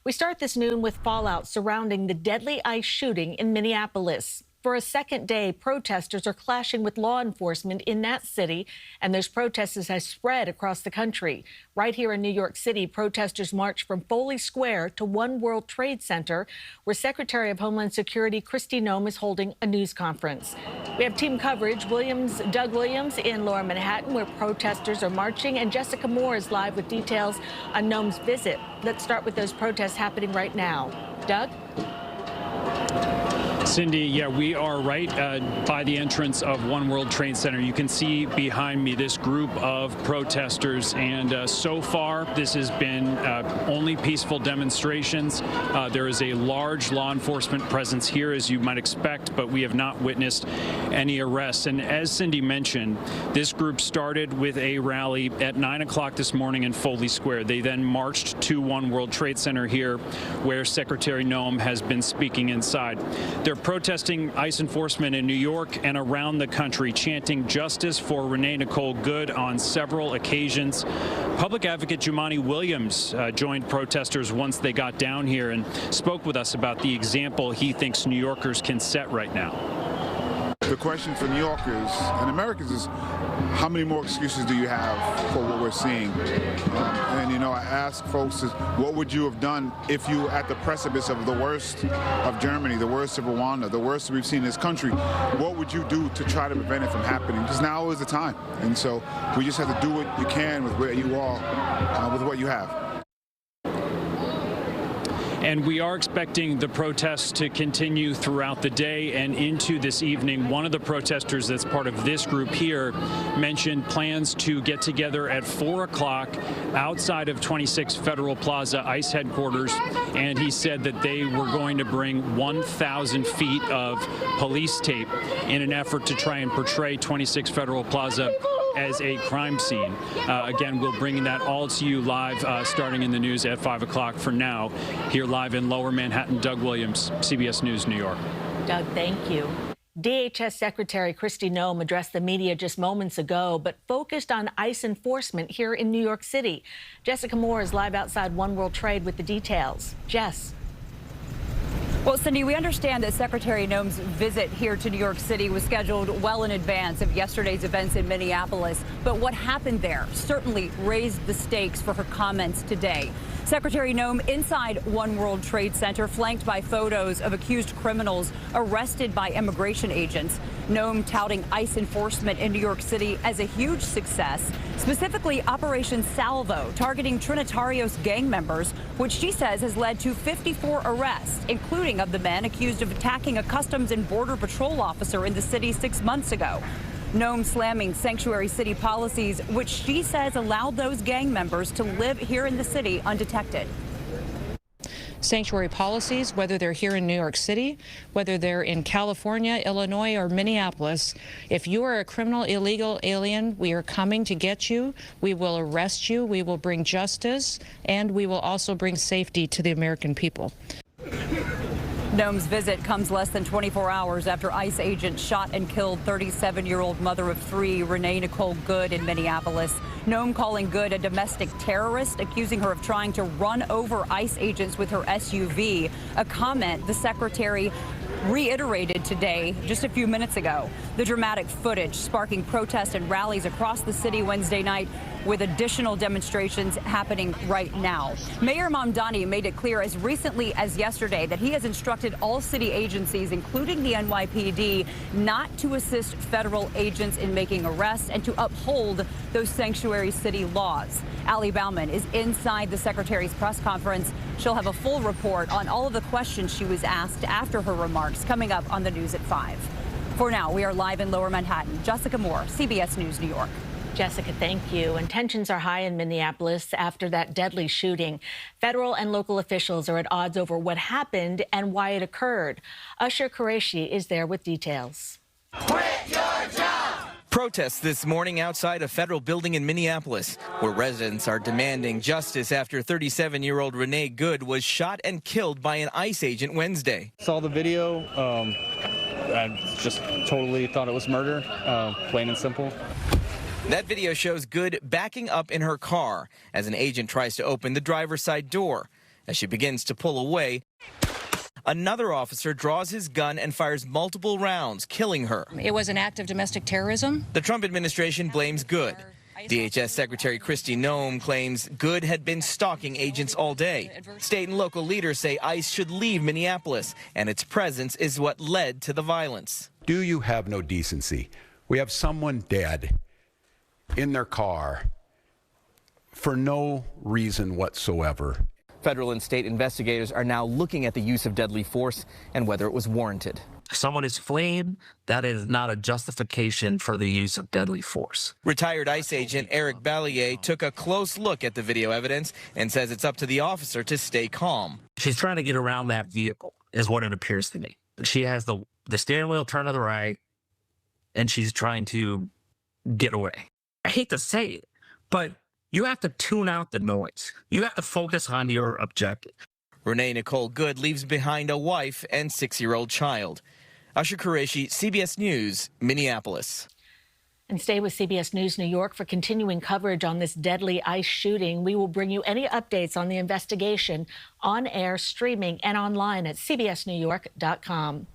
We start this noon with fallout surrounding the deadly ICE shooting in Minneapolis. For a second day, protesters are clashing with law enforcement in that city, and those protests have spread across the country. Right here in New York City, protesters marched from Foley Square to One World Trade Center, where Secretary of Homeland Security Kristi Noem is holding a news conference. We have team coverage. Doug Williams in Lower Manhattan, where protesters are marching, and Jessica Moore is live with details on Noem's visit. Let's start with those protests happening right now. Doug? Cindy, yeah, we are right by the entrance of One World Trade Center. You can see behind me this group of protesters, and so far this has been only peaceful demonstrations. There is a large law enforcement presence here, as you might expect, but we have not witnessed any arrests. And as Cindy mentioned, this group started with a rally at 9 o'clock this morning in Foley Square. They then marched to One World Trade Center here, where Secretary Noem has been speaking inside. They're protesting ICE enforcement in New York and around the country, chanting justice for Renee Nicole Good on several occasions. Public advocate Jumaane Williams joined protesters once they got down here and spoke with us about the example he thinks New Yorkers can set right now. The question for New Yorkers and Americans is, how many more excuses do you have for what we're seeing? And, you know, I ask folks, what would you have done if you were at the precipice of the worst of Germany, the worst of Rwanda, the worst we've seen in this country? What would you do to try to prevent it from happening? Because now is the time. And so we just have to do what you can with where you are, with what you have. And we are expecting the protests to continue throughout the day and into this evening. One of the protesters that's part of this group here mentioned plans to get together at 4 o'clock outside of 26 Federal Plaza ICE headquarters. And he said that they were going to bring 1,000 feet of police tape in an effort to try and portray 26 Federal Plaza as a crime scene. Again, we'll bring that all to you live starting in the news at 5 o'clock. For now, here live in Lower Manhattan, Doug Williams, CBS News, New York. Doug, thank you. DHS Secretary Kristi Noem addressed the media just moments ago, but focused on ICE enforcement here in New York City. Jessica Moore is live outside One World Trade with the details. Jess. Well, Cindy, we understand that Secretary Noem's visit here to New York City was scheduled well in advance of yesterday's events in Minneapolis. But what happened there certainly raised the stakes for her comments today. Secretary Noem inside One World Trade Center, flanked by photos of accused criminals arrested by immigration agents. Noem touting ICE enforcement in New York City as a huge success, specifically Operation Salvo, targeting Trinitarios gang members, which she says has led to 54 arrests, including of the men accused of attacking a Customs and Border Patrol officer in the city 6 months ago. Noem slamming sanctuary city policies, which she says allowed those gang members to live here in the city undetected. Sanctuary policies, whether they're here in New York City, whether they're in California, Illinois, or Minneapolis, if you are a criminal, illegal alien, we are coming to get you. We will arrest you. We will bring justice, and we will also bring safety to the American people. Noem's visit comes less than 24 hours after ICE agents shot and killed 37-year-old mother of 3, Renee Nicole Good, in Minneapolis. Noem calling Good a domestic terrorist, accusing her of trying to run over ICE agents with her SUV, a comment the secretary reiterated today just a few minutes ago. The dramatic footage sparking protests and rallies across the city Wednesday night, with additional demonstrations happening right now. Mayor Mamdani made it clear as recently as yesterday that he has instructed all city agencies, including the NYPD, not to assist federal agents in making arrests and to uphold those sanctuary city laws. Allie Bauman is inside the secretary's press conference. She'll have a full report on all of the questions she was asked after her remarks coming up on the news at 5. For now, we are live in Lower Manhattan. Jessica Moore, CBS News, New York. Jessica, thank you. And tensions are high in Minneapolis after that deadly shooting. Federal and local officials are at odds over what happened and why it occurred. Ash-har Quraishi is there with details. Quit your job! Protests this morning outside a federal building in Minneapolis, where residents are demanding justice after 37-year-old Renee Good was shot and killed by an ICE agent Wednesday. Saw the video. I just totally thought it was murder, plain and simple. That video shows Good backing up in her car as an agent tries to open the driver's side door. As she begins to pull away, another officer draws his gun and fires multiple rounds, killing her. It was an act of domestic terrorism. The Trump administration blames Good. DHS Secretary Kristi Noem claims Good had been stalking agents all day. State and local leaders say ICE should leave Minneapolis, and its presence is what led to the violence. Do you have no decency? We have someone dead in their car for no reason whatsoever. Federal and state investigators are now looking at the use of deadly force and whether it was warranted. Someone is fleeing, that is not a justification for the use of deadly force. Retired ICE agent Eric Ballier took a close look at the video evidence and says it's up to the officer to stay calm. She's trying to get around that vehicle, is what it appears to me. She has the steering wheel turned to the right, and she's trying to get away. I hate to say it, but you have to tune out the noise. You have to focus on your objective. Renee Nicole Good leaves behind a wife and 6-year-old child. Ash-har Quraishi, CBS News, Minneapolis. And stay with CBS News New York for continuing coverage on this deadly ICE shooting. We will bring you any updates on the investigation on air, streaming, and online at cbsnewyork.com.